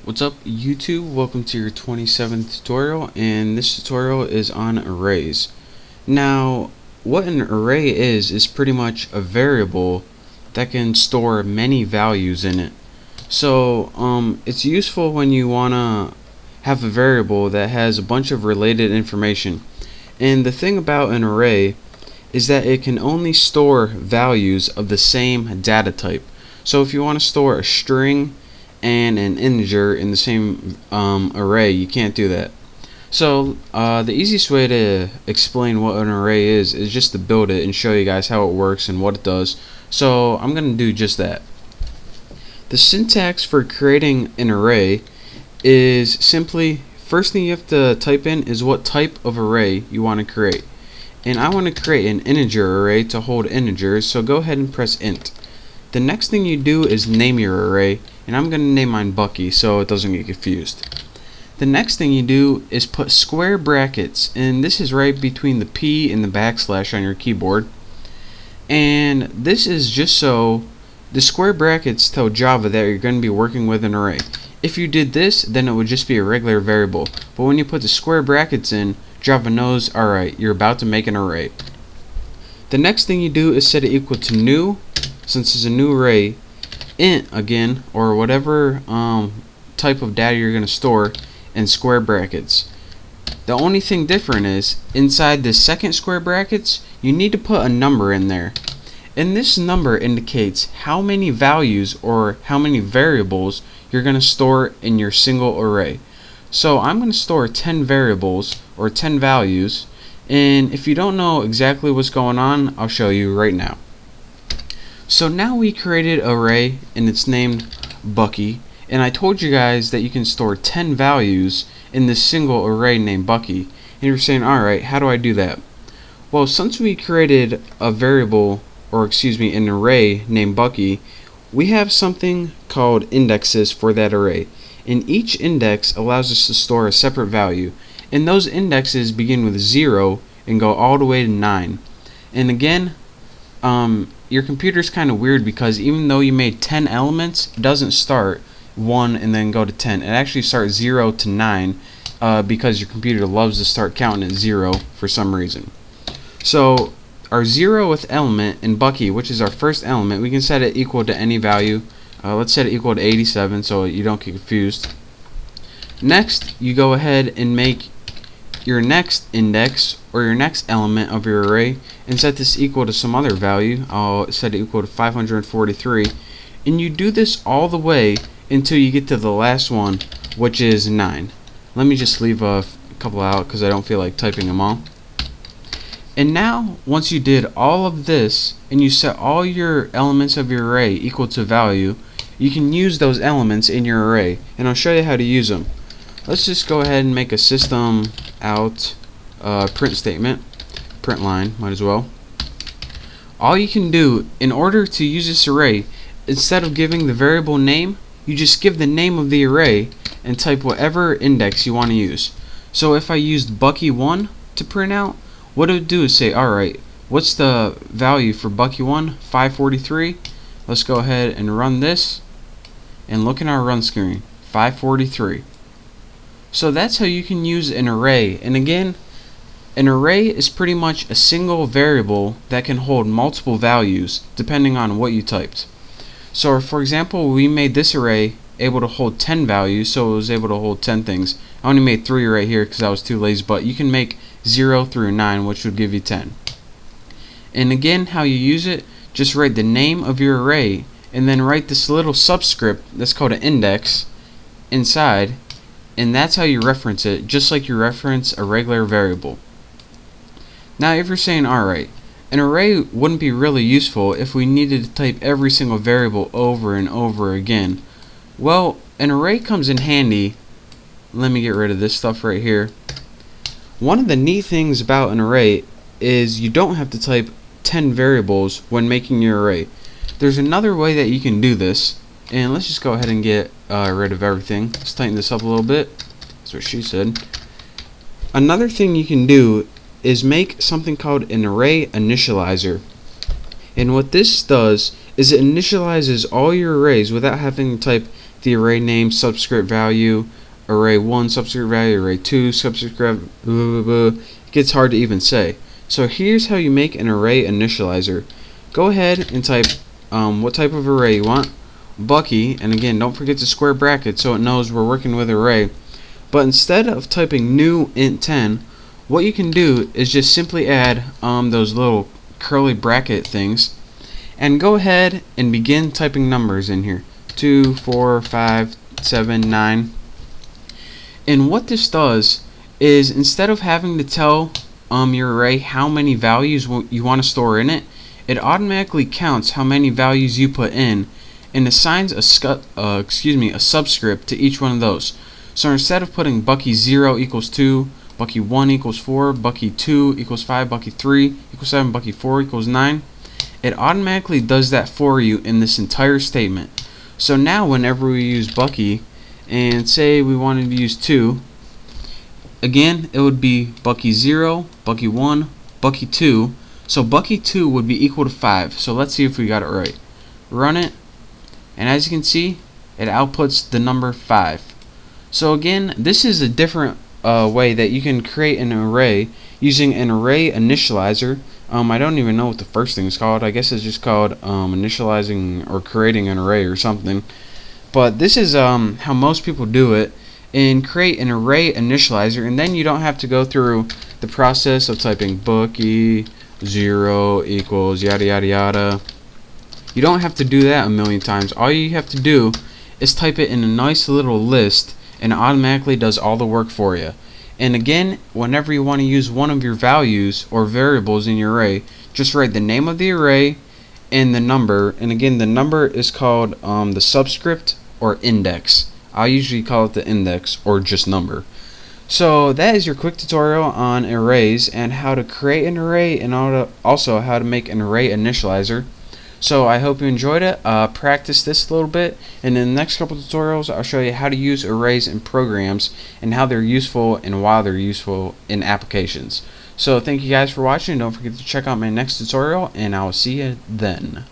What's up YouTube? Welcome to your 27th tutorial, and this tutorial is on arrays. Now, what an array is pretty much a variable that can store many values in it. So it's useful when you want to have a variable that has a bunch of related information. And the thing about an array is that it can only store values of the same data type. So if you want to store a string and an integer in the same array, you can't do that. So the easiest way to explain what an array is just to build it and show you guys how it works and what it does. So I'm going to do just that. The syntax for creating an array is simply, first thing you have to type in is what type of array you want to create. And I want to create an integer array to hold integers, so go ahead and press int. The next thing you do is name your array, and I'm going to name mine Bucky so it doesn't get confused. The next thing you do is put square brackets, and this is right between the P and the backslash on your keyboard. And this is just so the square brackets tell Java that you're going to be working with an array. If you did this, then it would just be a regular variable. But when you put the square brackets in, Java knows, alright, you're about to make an array. The next thing you do is set it equal to new, since it's a new array, int again, or whatever type of data you're going to store, and square brackets. The only thing different is, inside the second square brackets, you need to put a number in there. And this number indicates how many values or how many variables you're going to store in your single array. So I'm going to store 10 variables or 10 values, and if you don't know exactly what's going on, I'll show you right now. So now we created an array and it's named Bucky, and I told you guys that you can store 10 values in this single array named Bucky. And you're saying, alright, how do I do that? Well, since we created a variable, or excuse me, an array named Bucky, we have something called indexes for that array. And each index allows us to store a separate value. And those indexes begin with 0 and go all the way to 9. And again, your computer's kind of weird because even though you made 10 elements, it doesn't start 1 and then go to 10. It actually starts 0 to 9 because your computer loves to start counting at 0 for some reason. So our 0th element in Bucky, which is our first element, we can set it equal to any value. Let's set it equal to 87 so you don't get confused. Next, you go ahead and make your next index or your next element of your array and set this equal to some other value. I'll set it equal to 543, and you do this all the way until you get to the last one, which is 9. Let me just leave a couple out because I don't feel like typing them all. And now, once you did all of this and you set all your elements of your array equal to value, you can use those elements in your array, and I'll show you how to use them. Let's just go ahead and make a system out print statement, print line, might as well. All you can do in order to use this array, instead of giving the variable name, you just give the name of the array and type whatever index you want to use. So if I used Bucky1 to print out, what it would do is say, alright, what's the value for Bucky1? 543. Let's go ahead and run this, and look in our run screen, 543. So that's how you can use an array. And again, an array is pretty much a single variable that can hold multiple values depending on what you typed. So for example, we made this array able to hold 10 values, so it was able to hold 10 things. I only made 3 right here because I was too lazy, but you can make 0 through 9, which would give you 10. And again, how you use it, just write the name of your array and then write this little subscript that's called an index inside, and that's how you reference it, just like you reference a regular variable. Now if you're saying, alright, an array wouldn't be really useful if we needed to type every single variable over and over again. Well, an array comes in handy. Let me get rid of this stuff right here. One of the neat things about an array is you don't have to type 10 variables when making your array. There's another way that you can do this, and let's just go ahead and get rid of everything. Let's tighten this up a little bit. That's what she said. Another thing you can do is make something called an array initializer. And what this does is it initializes all your arrays without having to type the array name, subscript value, array 1 subscript value, array 2 subscript blah, blah, blah. It gets hard to even say. So here's how you make an array initializer. Go ahead and type what type of array you want, Bucky, and again don't forget to square bracket so it knows we're working with array. But instead of typing new int 10, what you can do is just simply add those little curly bracket things and go ahead and begin typing numbers in here. 2, 4, 5, 7, 9. And what this does is instead of having to tell your array how many values you want to store in it, it automatically counts how many values you put in and assigns a subscript to each one of those. So instead of putting Bucky 0 equals 2, Bucky 1 equals 4, Bucky 2 equals 5, Bucky 3 equals 7, Bucky 4 equals 9, it automatically does that for you in this entire statement. So now whenever we use Bucky and say we wanted to use 2, again it would be Bucky 0, Bucky 1, Bucky 2. So Bucky 2 would be equal to 5. So let's see if we got it right. Run it, and as you can see, it outputs the number 5. So again, this is a different way that you can create an array using an array initializer. I don't even know what the first thing is called. I guess it's just called initializing or creating an array or something. But this is how most people do it, and create an array initializer, and then you don't have to go through the process of typing Bucky 0 equals yada yada yada. You don't have to do that a million times. All you have to do is type it in a nice little list, and it automatically does all the work for you. And again, whenever you want to use one of your values or variables in your array, just write the name of the array and the number. And again, the number is called the subscript or index. I usually call it the index or just number. So that is your quick tutorial on arrays and how to create an array, and also how to make an array initializer. So I hope you enjoyed it. Practice this a little bit, and in the next couple tutorials I'll show you how to use arrays in programs and how they're useful and why they're useful in applications. So thank you guys for watching. Don't forget to check out my next tutorial, and I will see you then.